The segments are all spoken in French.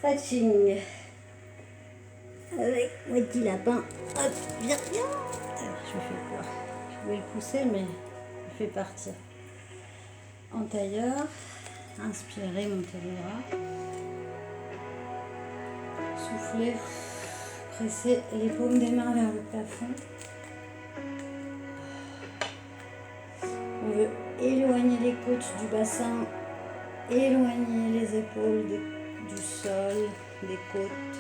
stretching avec mon petit lapin. Hop, viens, viens. Alors, je fais quoi? Je vais le pousser, mais je fais partir. En tailleur, inspirez, montez les bras. Soufflez, pressez les paumes des mains vers le plafond. On veut éloigner les côtes du bassin, éloigner les épaules du sol, des côtes.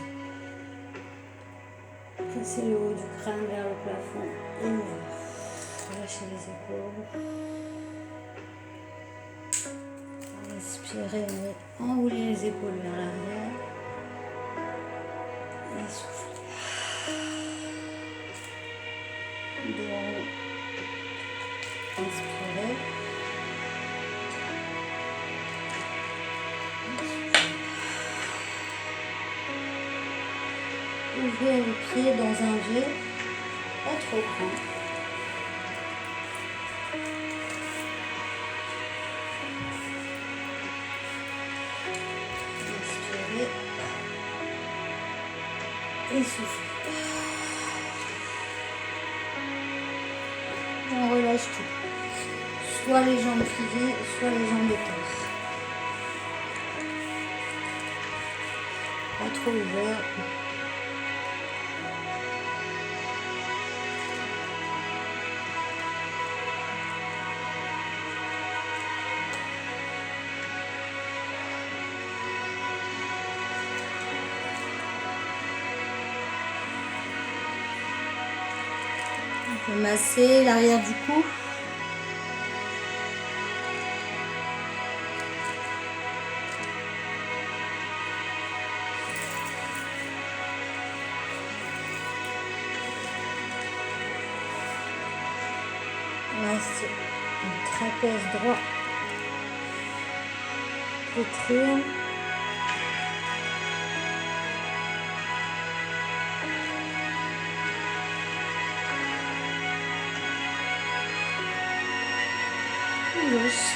Pressez le haut du crâne vers le plafond et ouvrir. Relâchez les épaules. Inspirez, enroulez les épaules vers l'arrière. Et soufflez. Dos en haut. Inspirez. Ouvrez les pieds dans un V, pas trop grand. Inspirez et soufflez. On relâche tout. Soit les jambes pliées, soit les jambes écartées. Pas trop ouvert. On peut masser l'arrière du cou. Reste un trapèze droit. Poitrine. Gauche.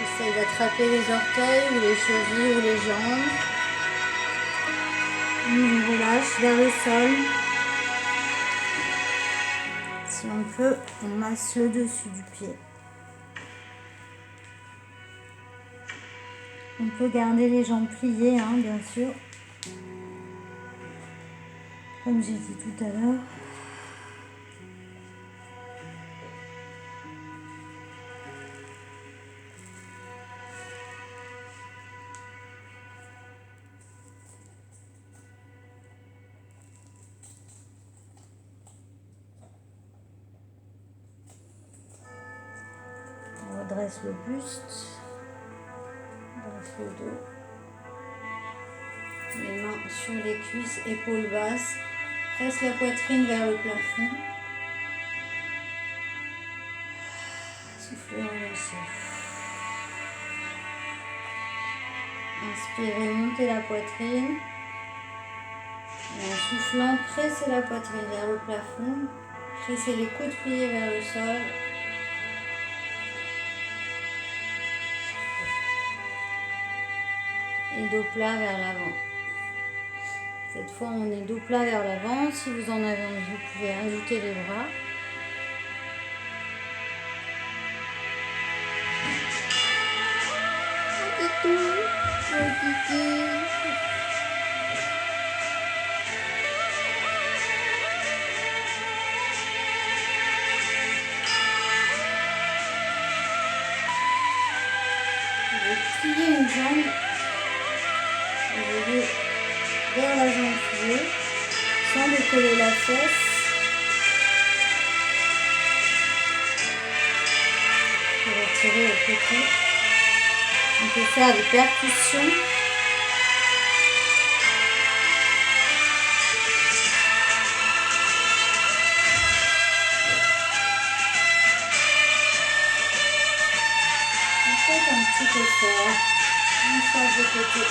Essaye d'attraper les orteils ou les chevilles ou les jambes. On relâche vers le sol. Si on peut, on masse le dessus du pied. On peut garder les jambes pliées, hein, bien sûr. Comme j'ai dit tout à l'heure. On redresse le buste. Dresse le dos, les mains sur les cuisses, épaules basses, presse la poitrine vers le plafond, soufflez, relâchez, inspirez, montez la poitrine, et en soufflant, pressez la poitrine vers le plafond, pressez les coudes pliés vers le sol. Et dos plat vers l'avant. Cette fois, on est dos plat vers l'avant. Si vous en avez envie, vous pouvez ajouter les bras. Vous allez plier une jambe. Vous allez vers la jambe pliée, sans décoller la fesse. Pour retirer le côté. On peut faire des percussions. Faites un petit effort. On change de côté.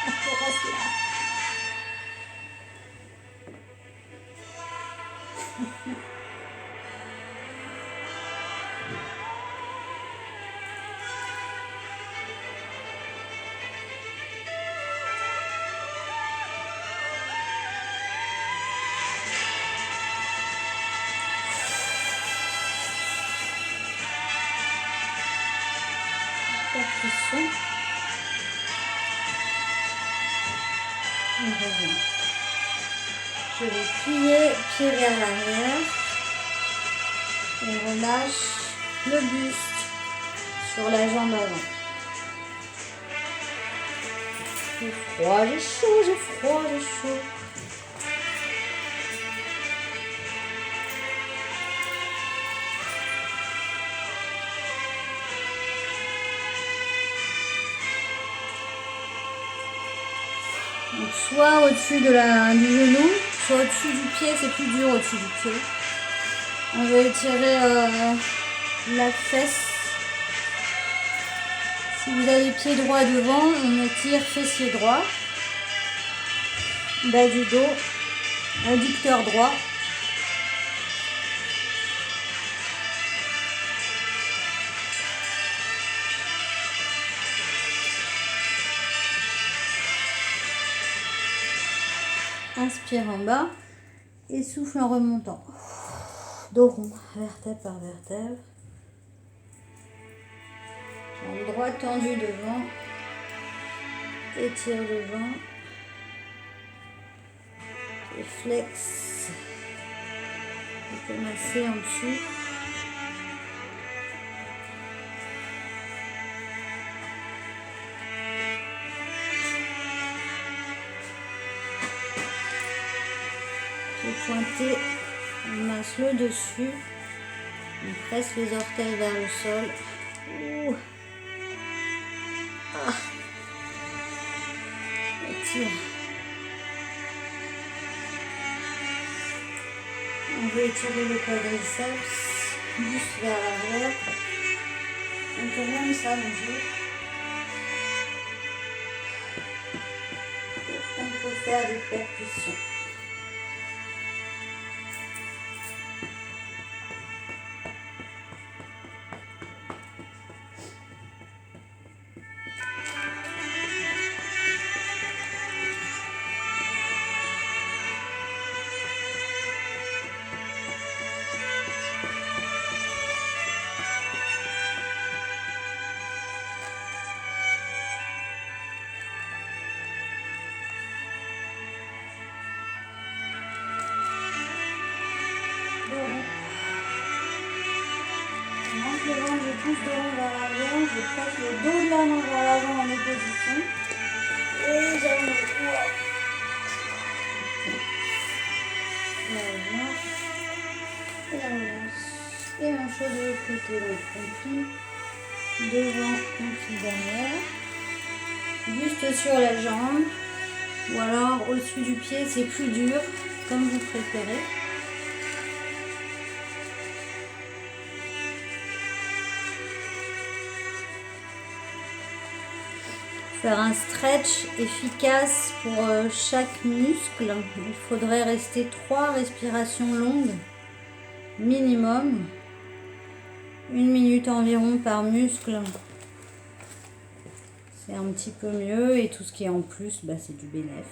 On reste là. Percussion. On revient. Je vais plier pied vers l'arrière et relâche le buste sur la jambe avant. J'ai froid, j'ai chaud, j'ai froid, j'ai chaud. Donc soit au-dessus du genou, soit au-dessus du pied, c'est plus dur au-dessus du pied. On va étirer la fesse. Si vous avez pied droit devant, on étire fessier droit, bas du dos, adducteur droit. Inspire en bas et souffle en remontant. Dos rond, vertèbre par vertèbre. Jambe droite tendue devant. Étire devant. Et flex. On peut masser en dessous. Pointé, on masse le dessus, on presse les orteils vers le sol. Ouh. Ah. Étire. On veut étirer le quadriceps, buste vers l'arrière. On peut même s'allonger. On peut faire des percussions. Je pousse le rond vers l'avant, je presse le dos de la main vers l'avant en opposition. Et j'allonge. La relâche. Et la relâche. Et même chose de l'autre côté. Donc on plie devant, on plie derrière. Buste sur la jambe. Ou alors au-dessus du pied, c'est plus dur, comme vous préférez. Faire un stretch efficace pour chaque muscle, il faudrait rester 3 respirations longues minimum, 1 minute environ par muscle. C'est un petit peu mieux et tout ce qui est en plus, bah, c'est du bénéf.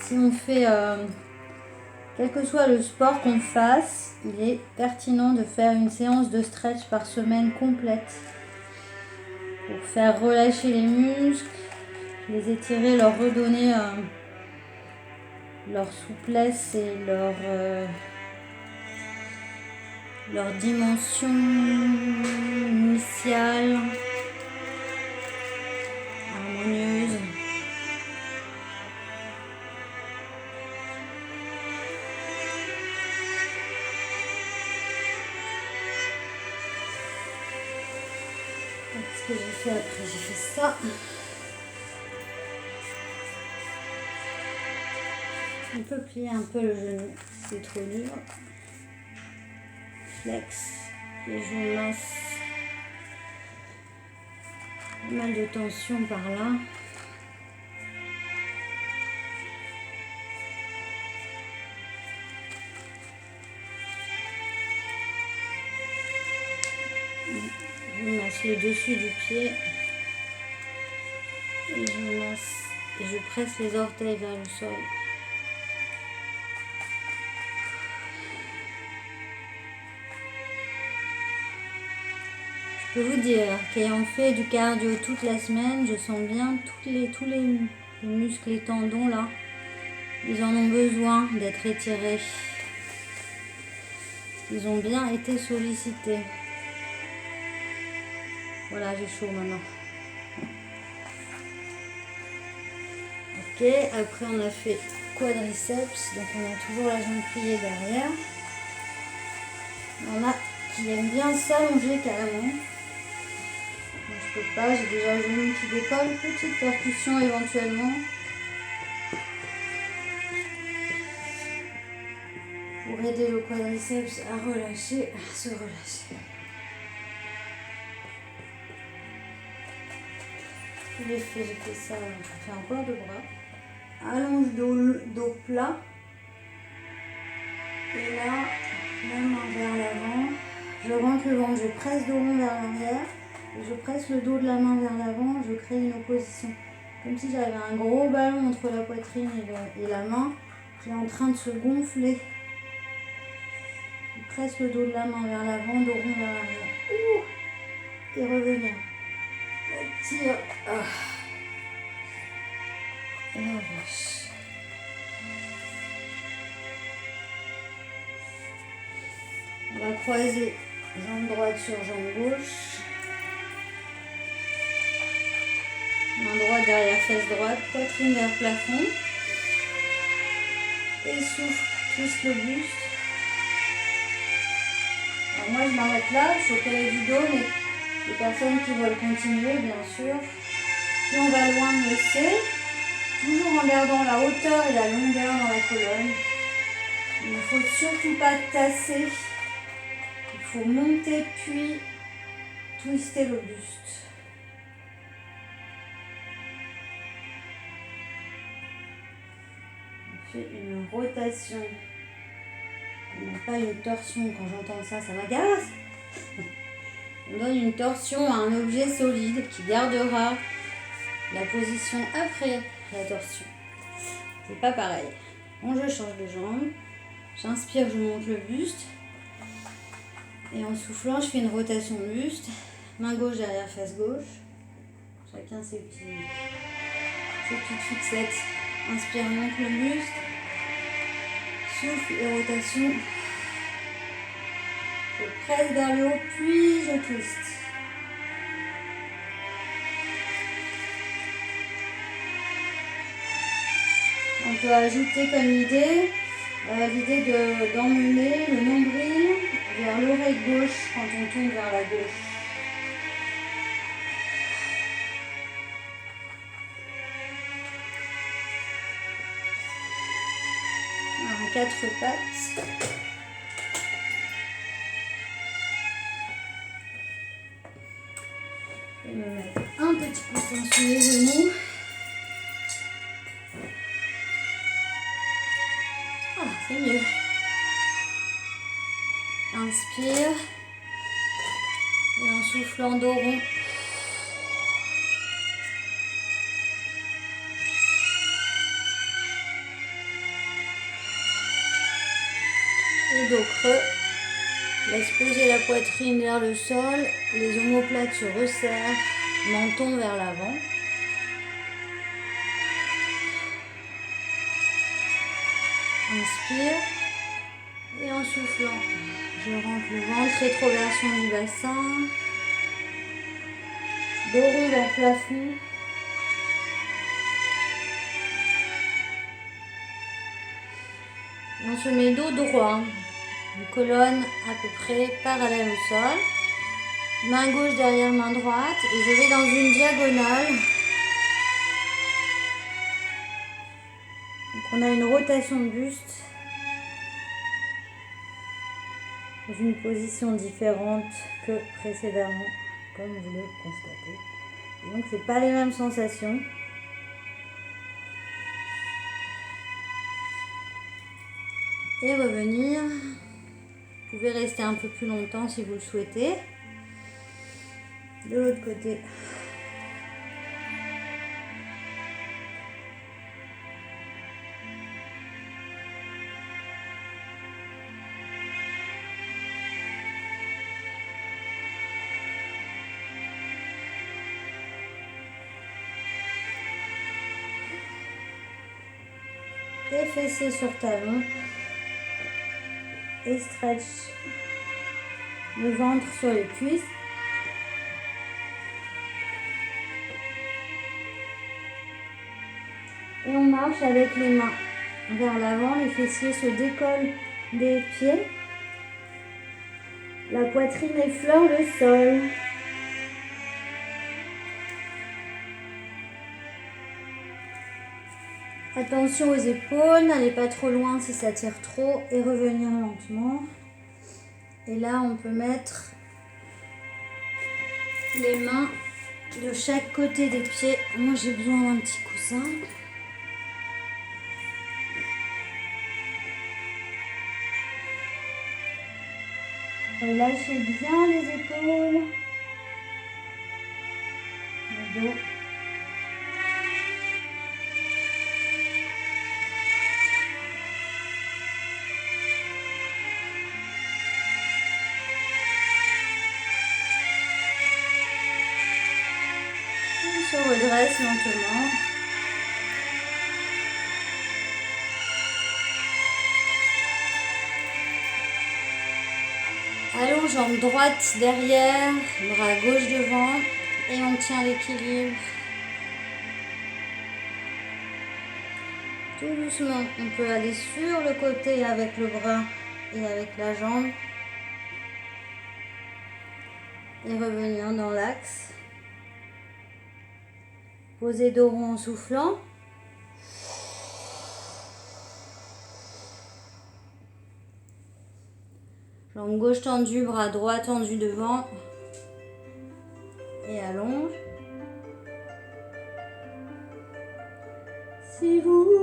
Si on fait, quel que soit le sport qu'on fasse, il est pertinent de faire une séance de stretch par semaine complète. Pour faire relâcher les muscles, les étirer, leur redonner leur souplesse et leur dimension initiale, harmonieuse. Ce que j'ai fait après, j'ai fait ça. On peut plier un peu le genou, c'est trop dur. Flex, et je masse. Pas mal de tension par là. Je masse le dessus du pied. Et je masse et je presse les orteils vers le sol. Je peux vous dire qu'ayant fait du cardio toute la semaine, je sens bien tous les muscles et tendons là. Ils en ont besoin d'être étirés. Ils ont bien été sollicités. Voilà, j'ai chaud maintenant. Ok, après on a fait quadriceps, donc on a toujours la jambe pliée derrière. Il y en a qui aiment bien s'allonger carrément. Moi, je peux pas, j'ai déjà le genou qui décolle, petite percussion éventuellement. Pour aider le quadriceps à relâcher, à se relâcher. J'ai fait ça, je fais encore de bras. Allonge dos plat. Et là, la main vers l'avant. Je rentre le ventre, je presse dos rond vers l'arrière. Je presse le dos de la main vers l'avant, je crée une opposition. Comme si j'avais un gros ballon entre la poitrine et la main qui est en train de se gonfler. Je presse le dos de la main vers l'avant, dos rond vers l'arrière. Et revenir. Je tire. Et on relâche. On va croiser jambe droite sur jambe gauche. Main droite derrière fesse droite, poitrine vers plafond. Et souffle, twist le buste. Alors moi je m'arrête là, je suis au palais du dos, mais les personnes qui veulent continuer, bien sûr. Plus on va loin, mieux c'est. Toujours en gardant la hauteur et la longueur dans la colonne. Il ne faut surtout pas tasser. Il faut monter puis twister le buste. On fait une rotation. Non, pas une torsion. Quand j'entends ça, ça m'agace. On donne une torsion à un objet solide qui gardera la position après la torsion. C'est pas pareil. Bon, je change de jambe. J'inspire, je monte le buste. Et en soufflant, je fais une rotation de buste. Main gauche derrière face gauche. Chacun ses petites fixettes. Inspire, monte le buste. Souffle et rotation. Je presse vers le haut, puis je twist. On peut ajouter comme idée d'emmener le nombril vers l'oreille gauche quand on tourne vers la gauche. Alors, 4 pattes. Je vais me mettre un petit coussin sur les genoux. Ah, c'est mieux. Inspire. Et en soufflant dos rond. Et dos creux. Laisse poser la poitrine vers le sol. Les omoplates se resserrent. Menton vers l'avant. Inspire. Et en soufflant, je rentre le ventre, rétroversion du bassin. Dos rond vers plafond. Et on se met dos droit. Une colonne à peu près parallèle au sol. Main gauche derrière main droite. Et je vais dans une diagonale. Donc on a une rotation de buste dans une position différente que précédemment, comme vous le constatez. Et donc c'est pas les mêmes sensations. Et revenir. Vous pouvez rester un peu plus longtemps si vous le souhaitez. De l'autre côté. Et fessiers sur talon. Et stretch le ventre sur les cuisses. Et on marche avec les mains vers l'avant, les fessiers se décollent des pieds. La poitrine effleure le sol. Attention aux épaules, n'allez pas trop loin si ça tire trop et revenir lentement. Et là, on peut mettre les mains de chaque côté des pieds. Moi, j'ai besoin d'un petit coussin. Relâchez bien les épaules, le dos. On se redresse lentement. Allons, jambe droite derrière, bras gauche devant et on tient l'équilibre. Tout doucement, on peut aller sur le côté avec le bras et avec la jambe et revenir dans l'axe. Posez dos rond en soufflant. Jambe gauche tendue, bras droit tendu devant et allonge. Si vous le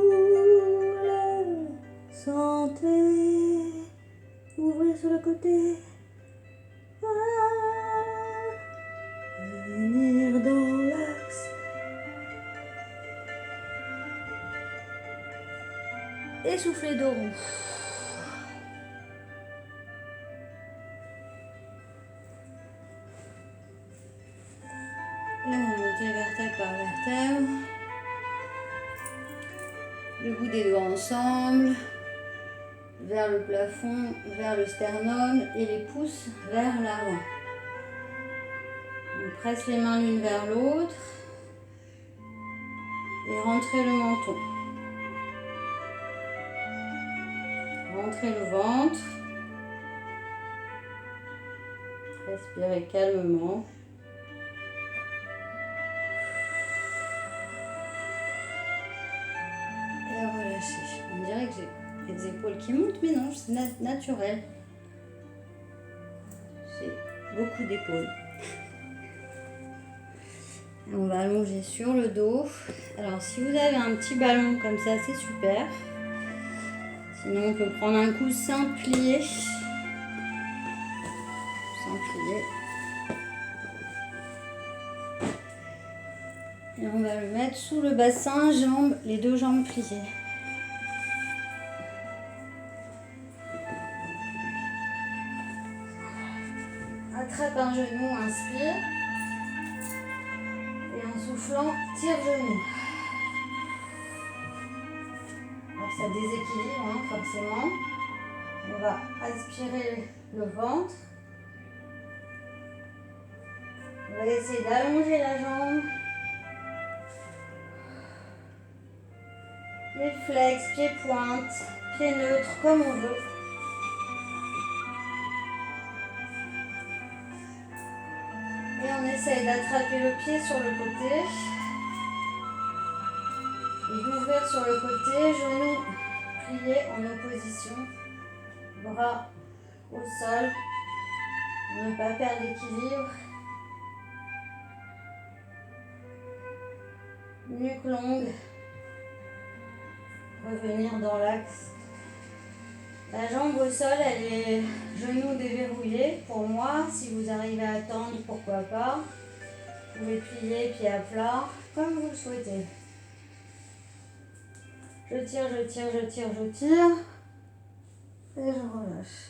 sentez, ouvrez sur le côté. Venir dans l'axe. Et soufflez dos rond. Là, on monte vertèbre par vertèbre. Le bout des doigts ensemble, vers le plafond, vers le sternum et les pouces vers l'avant. On presse les mains l'une vers l'autre et rentrez le menton. Rentrez le ventre. Respirez calmement. Et relâchez. On dirait que j'ai les épaules qui montent, mais non, c'est naturel. J'ai beaucoup d'épaules. On va allonger sur le dos. Alors, si vous avez un petit ballon comme ça, c'est super. Sinon, on peut prendre un coussin plié. Coussin plié. Et on va le mettre sous le bassin, les deux jambes pliées. Attrape un genou, inspire. Et en soufflant, tire genou. Alors ça déséquilibre, hein, forcément. On va aspirer le ventre. On va essayer d'allonger la jambe. Les flex, pieds pointe, pieds neutres, comme on veut. Et on essaye d'attraper le pied sur le côté. Et d'ouvrir sur le côté, genoux pliés en opposition, bras au sol, pour ne pas perdre l'équilibre. Nuque longue, revenir dans l'axe. La jambe au sol, elle est genou déverrouillé. Pour moi, si vous arrivez à tendre, pourquoi pas. Vous pouvez plier pied à plat, comme vous le souhaitez. Je tire, je tire, je tire, je tire. Et je relâche.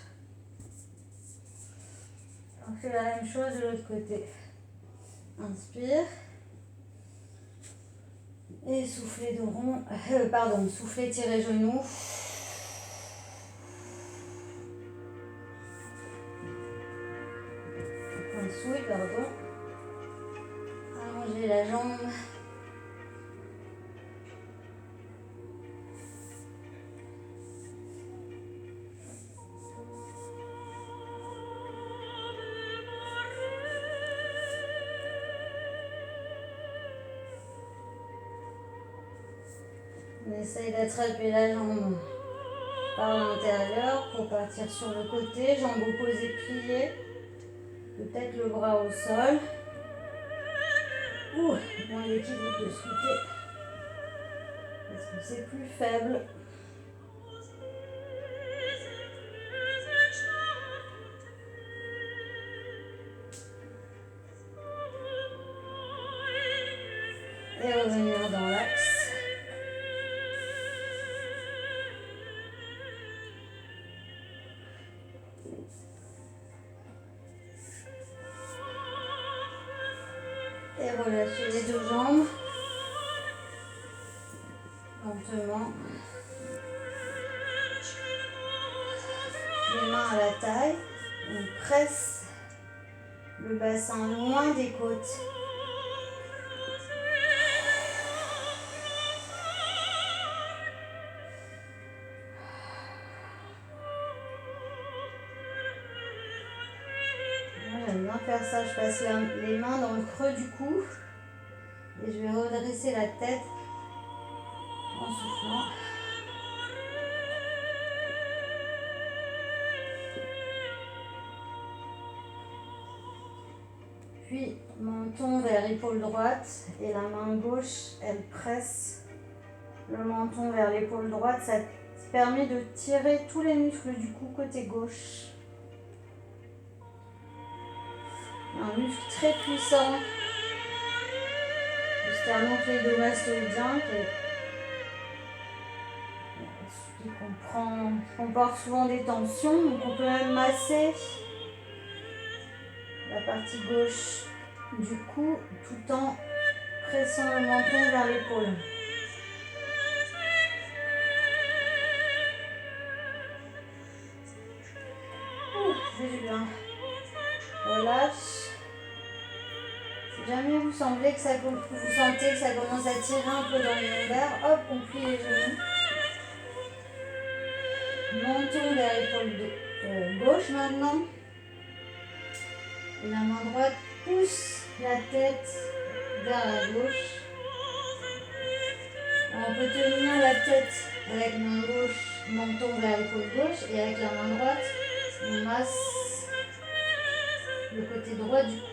On fait la même chose de l'autre côté. Inspire. Et soufflez de rond. Soufflez, tirez genoux. Point de souhait, pardon. Allongez la jambe. On essaye d'attraper la jambe par l'intérieur pour partir sur le côté, jambes opposées pliées, peut-être le bras au sol. Moins d'équilibre de ce côté, parce que c'est plus faible. Et revenir dans l'axe. Et relâchez les deux jambes. Lentement. Les mains à la taille. On presse le bassin loin des côtes. J'aime bien faire ça, je passe les mains dans le creux du cou et je vais redresser la tête en soufflant. Puis menton vers l'épaule droite et la main gauche, elle presse le menton vers l'épaule droite. Ça permet de tirer tous les muscles du cou côté gauche. Un muscle très puissant du sternocléidomastoïdien qui comporte souvent des tensions. Donc on peut même masser la partie gauche du cou tout en pressant le menton vers l'épaule. C'est du bien. Relâche. Si jamais vous sentez que ça commence à tirer un peu dans les lombaires, hop, on plie les genoux. Menton vers l'épaule gauche maintenant. Et la main droite pousse la tête vers la gauche. Alors on peut tenir la tête avec main gauche, menton vers l'épaule gauche, et avec la main droite, on masse le côté droit du cou.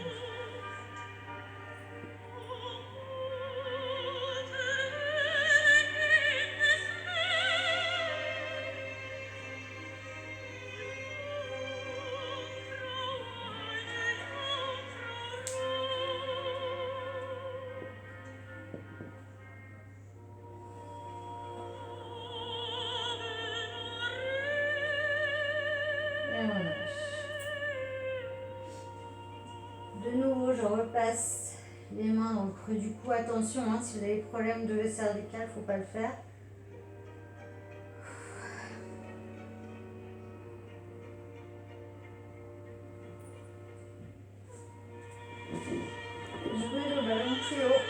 De nouveau, je repasse les mains dans le creux du cou. Attention, si vous avez des problèmes de cervical, il ne faut pas le faire. Je mets le ballon plus haut.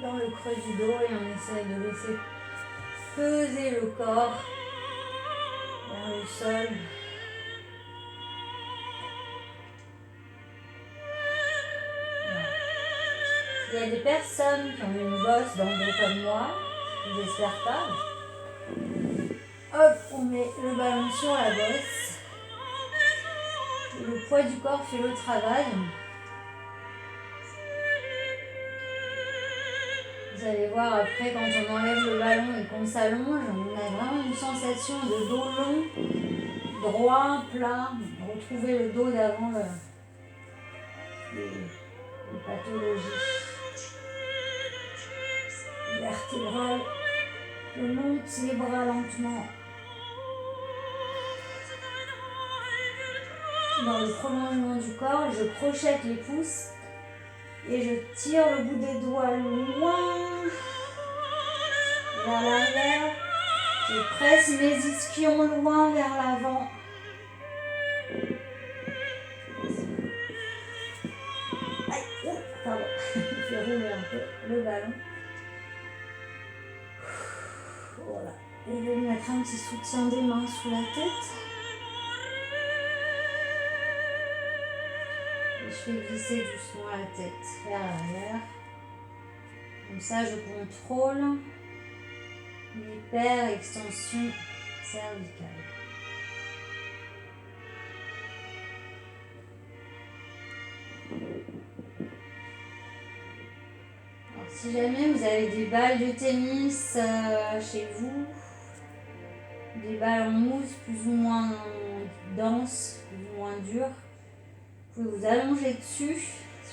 Dans le creux du dos et on essaye de laisser peser le corps vers le sol. Voilà. il y a des personnes qui ont une bosse dans le dos comme moi, j'espère pas. Hop, on met le ballon sur la bosse. Le poids du corps fait le travail. Vous allez voir après, quand on enlève le ballon et qu'on s'allonge, on a vraiment une sensation de dos long, droit, plat. Retrouver le dos d'avant les pathologies vertébrales. Je monte les bras lentement dans le prolongement du corps. Je crochette les pouces et je tire le bout des doigts loin vers l'arrière. Je presse mes ischions loin vers l'avant. Aïe, pardon, je fais rouler un peu le ballon. Voilà. Et je vais mettre un petit soutien des mains sous la tête. Et je fais glisser doucement la tête vers l'arrière. Comme ça, je contrôle l'hyper-extension cervicale. Alors, si jamais vous avez des balles de tennis chez vous, des balles en mousse plus ou moins denses, plus ou moins dures, vous pouvez vous allonger dessus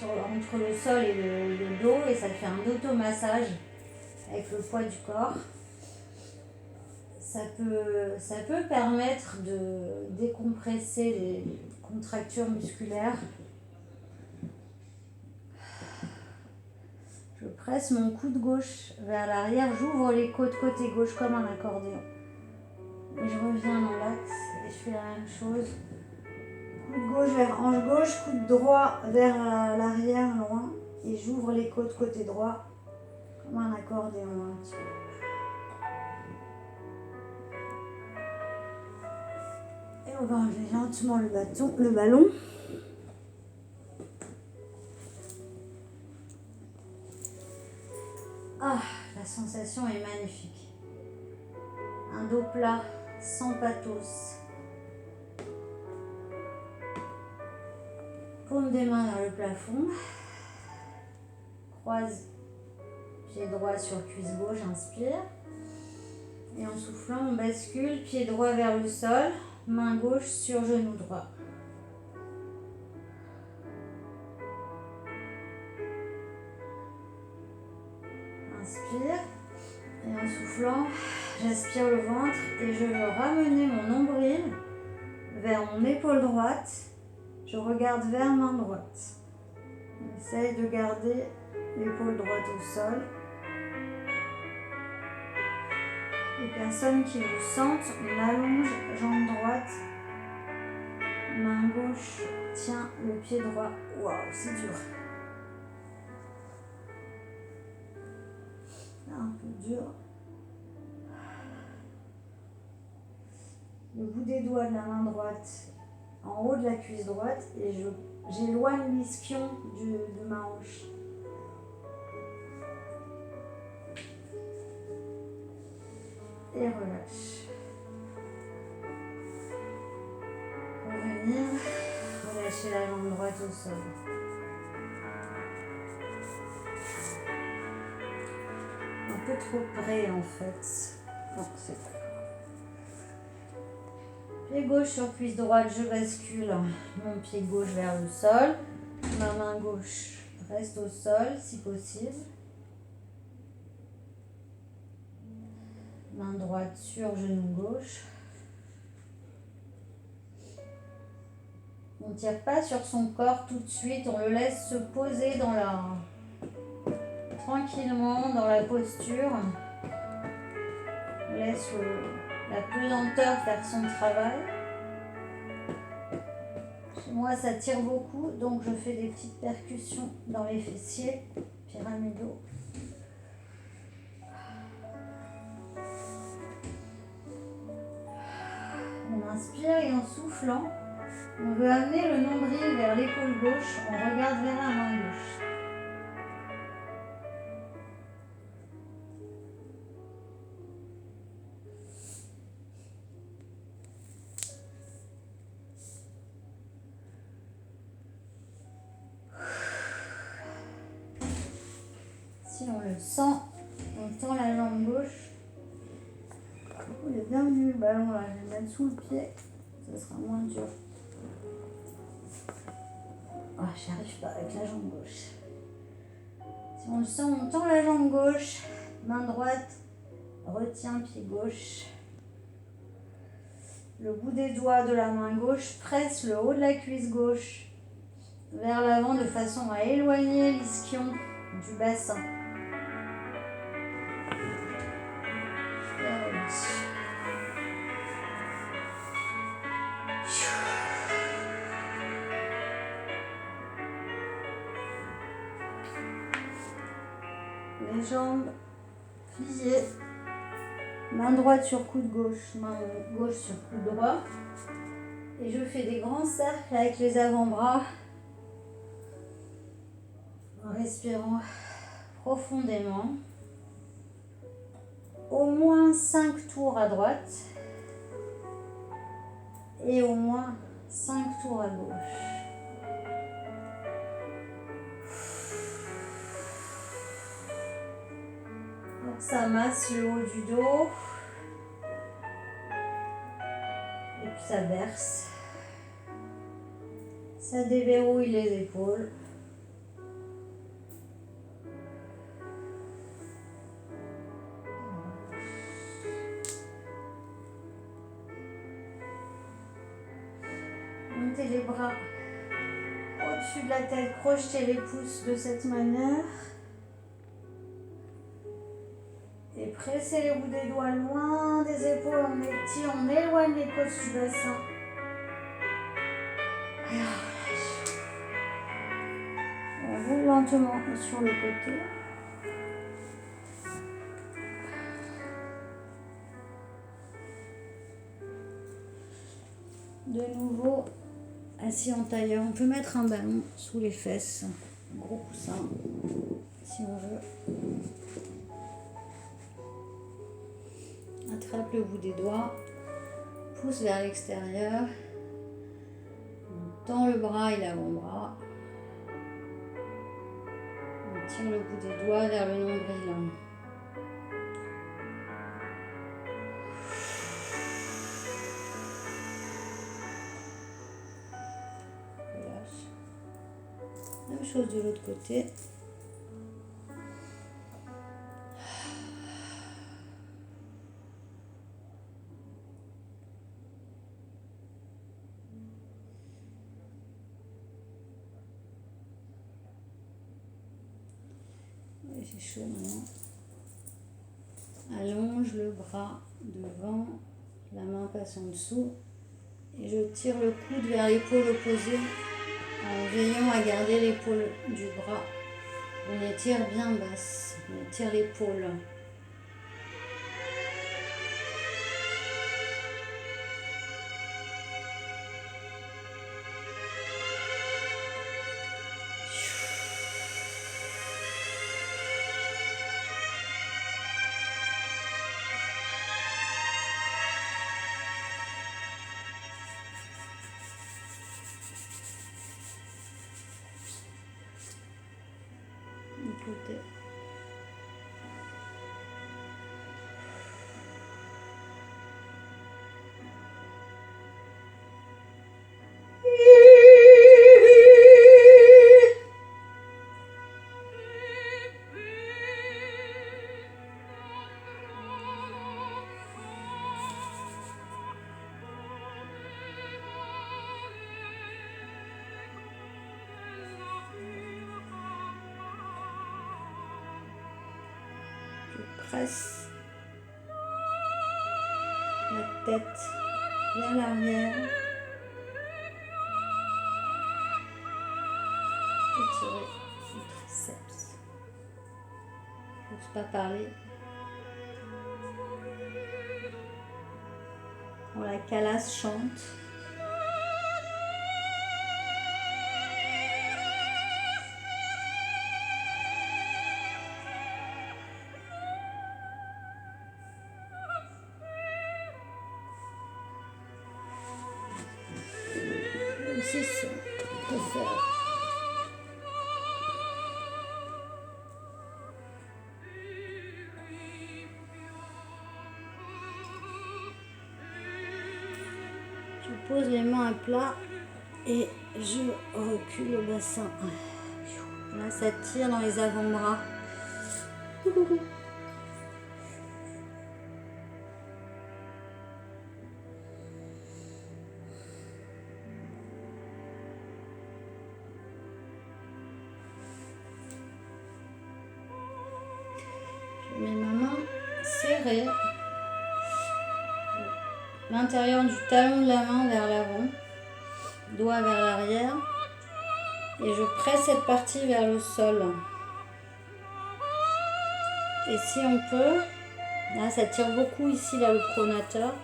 entre le sol et le dos et ça fait un automassage avec le poids du corps. Ça peut permettre de décompresser les contractures musculaires. Je presse mon coude gauche vers l'arrière, j'ouvre les côtes côté gauche comme un accordéon. Et je reviens dans l'axe et je fais la même chose. Coude gauche vers hanche gauche, coude droit vers l'arrière loin. Et j'ouvre les côtes côté droit comme un accordéon un petit peu. Et on va enlever lentement le ballon. Ah, la sensation est magnifique. Un dos plat, sans pathos. Paume des mains vers le plafond. Croise pied droit sur cuisse gauche, inspire. Et en soufflant, on bascule, pied droit vers le sol, main gauche sur genou droit. Inspire. Et en soufflant, j'aspire le ventre et je veux ramener mon nombril vers mon épaule droite. Je regarde vers main droite. Essaye de garder l'épaule droite au sol. Les personnes qui le sentent, on allonge jambe droite. Main gauche tient le pied droit. Waouh, c'est dur. Un peu dur. Le bout des doigts de la main droite en haut de la cuisse droite et j'éloigne l'ischion de ma hanche. Et relâche. Revenir, relâcher la jambe droite au sol. Un peu trop près en fait. Non, c'est pas grave. Pied gauche sur cuisse droite, je bascule mon pied gauche vers le sol. Ma main gauche reste au sol si possible. Main droite sur genou gauche. On ne tire pas sur son corps tout de suite, on le laisse se poser tranquillement dans la posture. On laisse la pesanteur faire son travail. Chez moi, ça tire beaucoup, donc je fais des petites percussions dans les fessiers pyramidaux. On inspire et en soufflant, on veut amener le nombril vers l'épaule gauche, on regarde vers la main gauche. sens, on tend la jambe gauche. Il est bien venu le ballon là, je vais le mettre sous le pied, ça sera moins dur. Ah, j'y arrive pas avec la jambe gauche. Si on le sent, on tend la jambe gauche, main droite, retient pied gauche. Le bout des doigts de la main gauche presse le haut de la cuisse gauche vers l'avant de façon à éloigner l'ischio du bassin. Les jambes pliées, main droite sur coude gauche, main gauche sur coude droit. Et je fais des grands cercles avec les avant-bras en respirant profondément. Au moins 5 tours à droite et au moins 5 tours à gauche. Alors ça masse le haut du dos et puis ça berce. Ça déverrouille les épaules. Montez les bras au-dessus de la tête, crochetez les pouces de cette manière. Et pressez les bouts des doigts loin des épaules, on étire, on éloigne les côtes du bassin. On roule lentement sur le côté. De nouveau, assis en tailleur. On peut mettre un ballon sous les fesses, un gros coussin, si on veut. Attrape le bout des doigts, pousse vers l'extérieur. On tend le bras et l'avant-bras. On tire le bout des doigts vers le nombril. Même chose de l'autre côté. C'est chaud maintenant. Allonge le bras devant, la main passe en dessous et je tire le coude vers l'épaule opposée en veillant à garder l'épaule du bras. On étire bien basse, on étire l'épaule. Côté. Presse la tête vers l'arrière. Étirez le triceps. Je n'ose pas parler. Quand la calasse chante. C'est ça, on peut faire. Je pose les mains à plat et je recule le bassin. Là, ça tire dans les avant-bras. Je mets ma main serrée. L'intérieur du talon de la main vers l'avant, doigt vers l'arrière, et je presse cette partie vers le sol. Et si on peut, là ça tire beaucoup ici, là le pronateur.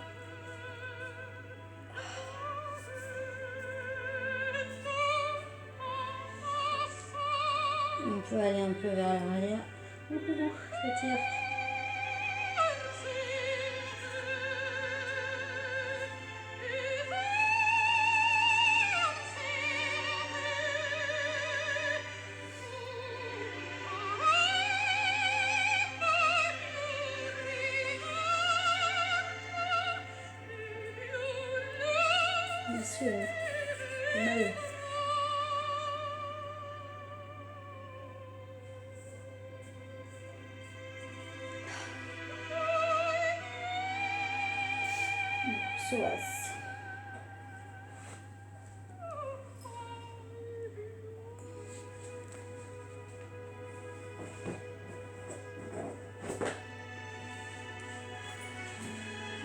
On peut aller un peu vers l'arrière. Ça tire. Bien sûr, c'est mal. Psoas.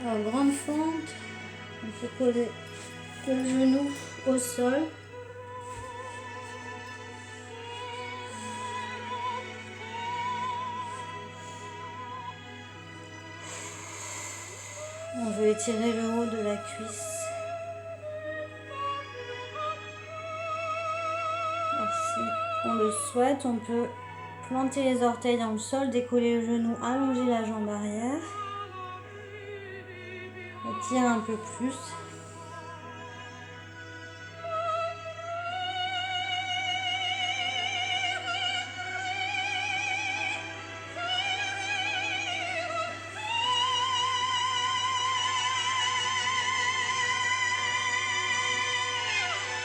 Alors, grande fente, on peut coller le genou au sol. On veut étirer le haut de la cuisse. Alors, si on le souhaite, on peut planter les orteils dans le sol, décoller le genou, allonger la jambe arrière. Étire un peu plus.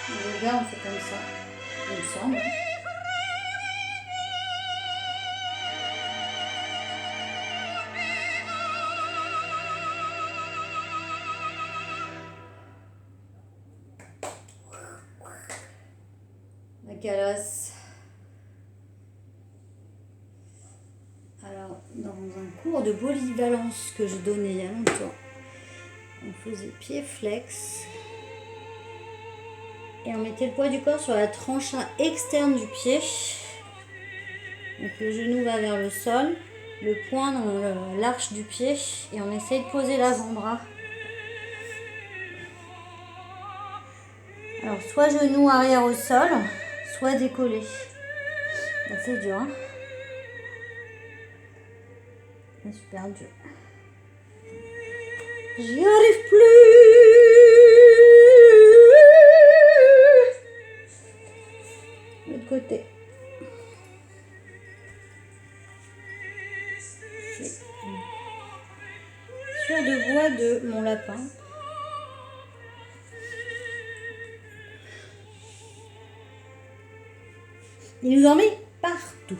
Le yoga, on fait comme ça, il me semble. La calasse. Alors, dans un cours de polyvalence que je donnais il y a longtemps, on faisait pied flex. Et on mettait le poids du corps sur la tranche externe du pied. Donc le genou va vers le sol, le poing dans l'arche du pied et on essaye de poser l'avant-bras. Alors soit genou arrière au sol, soit décollé. Là, c'est dur, hein? C'est super dur. J'y arrive plus. L'autre côté. Sur de bois de mon lapin. Il nous en met partout.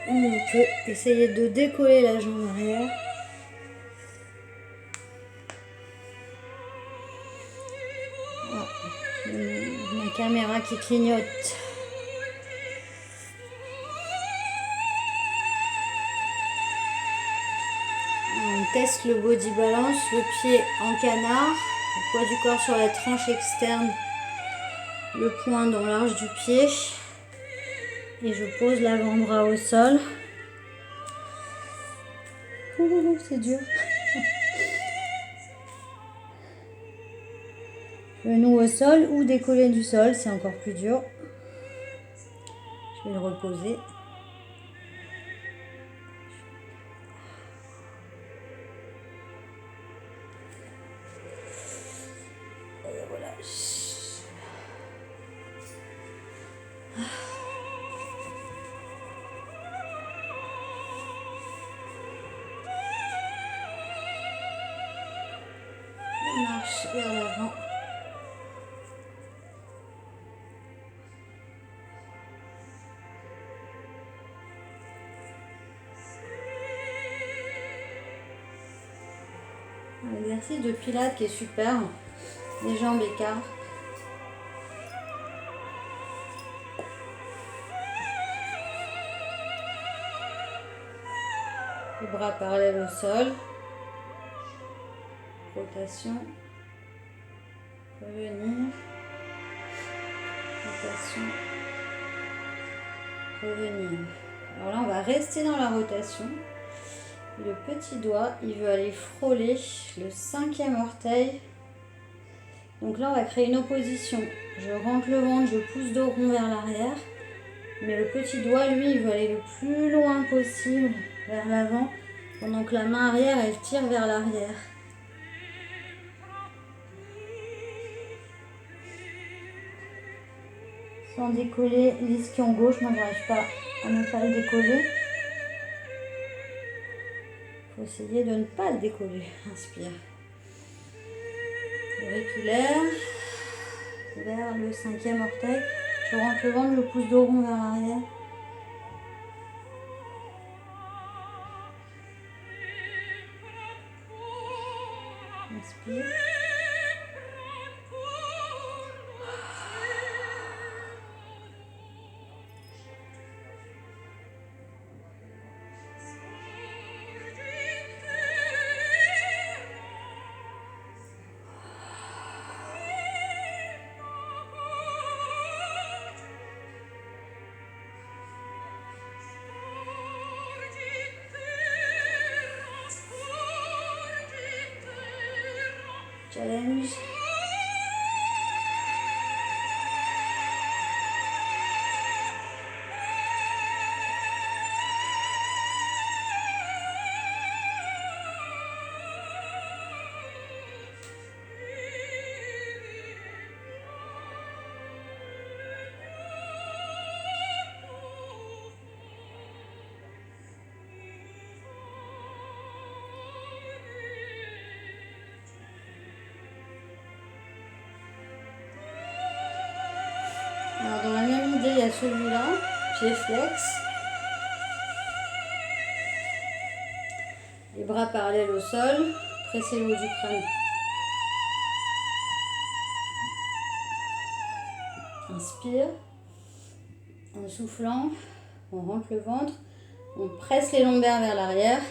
On peut essayer de décoller la jambe arrière. Ah, ma caméra qui clignote. On teste le body balance, le pied en canard, le poids du corps sur la tranche externe, le poing dans l'arche du pied. Et je pose l'avant-bras au sol. Ouh, c'est dur. Genou au sol ou décoller du sol, c'est encore plus dur. Je vais le reposer. Et voilà. relâche vers l'avant. Un exercice de pilates qui est super. Les jambes écartes. Les bras parallèles au sol. Rotation. Revenir. Rotation. Revenir. Alors là, on va rester dans la rotation. Le petit doigt, il veut aller frôler le 5e orteil. Donc là, on va créer une opposition. Je rentre le ventre, je pousse dos rond vers l'arrière. Mais le petit doigt, lui, il veut aller le plus loin possible vers l'avant. Pendant que la main arrière, elle tire vers l'arrière. Sans décoller l'ischio gauche, moi, je n'arrive pas à ne pas le décoller. Il faut essayer de ne pas le décoller. Inspire. Auriculaire. Vers le 5e orteil. Je rentre le ventre, je pousse dos rond vers l'arrière. Inspire. Challenge. Alors dans la même idée, il y a celui-là, pied flex. Les bras parallèles au sol, pressez le haut du crâne. Inspire. En soufflant, on rentre le ventre, on presse les lombaires vers l'arrière.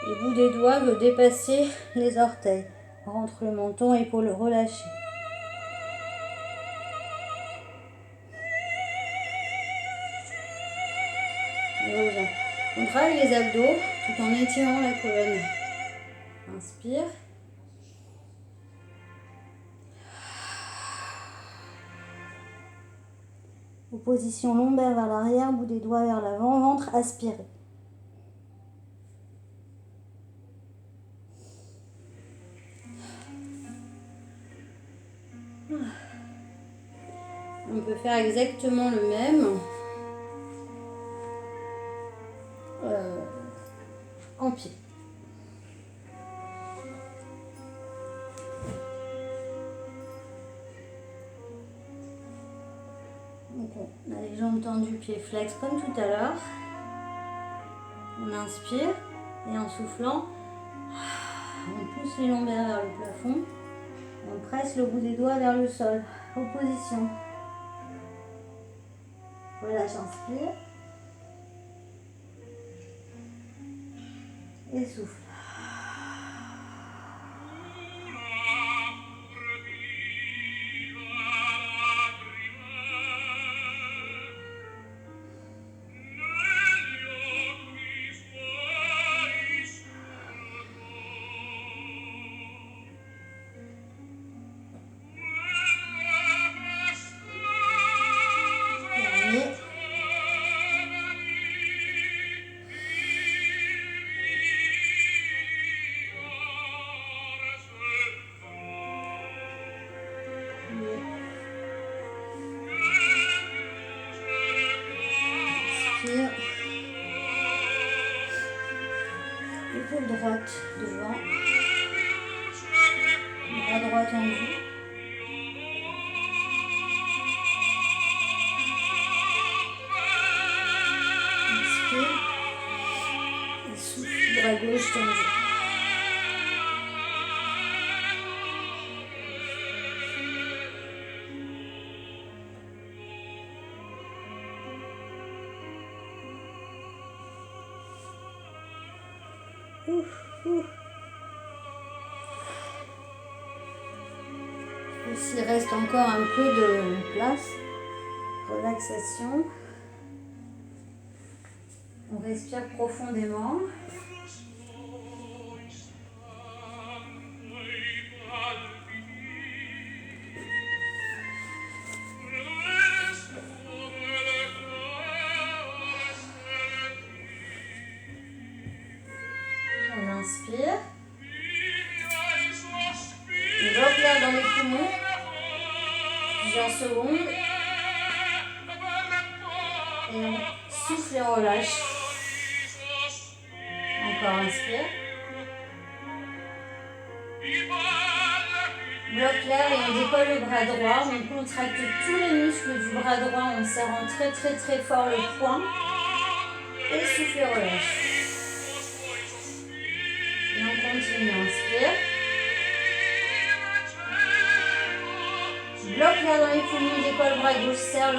Le bout des doigts veut dépasser les orteils. On rentre le menton, épaules relâchées. On travaille les abdos tout en étirant la colonne. Inspire. Opposition lombaire vers l'arrière, bout des doigts vers l'avant, ventre aspiré. On peut faire exactement le même. En pied. Donc on a les jambes tendues, pieds flex comme tout à l'heure. On inspire et en soufflant, on pousse les lombaires vers le plafond. On presse le bout des doigts vers le sol. Opposition. Relâche, inspire. Et souffle. Épaule droite devant. Bras droit tendu. Inspire. Et souffle, bras gauche tendu. S'il reste encore un peu de place, relaxation. On respire profondément. On inspire. On bloque l'air dans les poumons. Plusieurs secondes. Et on souffle et on relâche. Encore inspire. Bloque l'air et on décolle le bras droit. On contracte tous les muscles du bras droit en serrant très très très fort le poing. Et souffle et relâche. Et on continue, inspire. Bloque l'air dans les poumons, décolle le bras gauche, serre le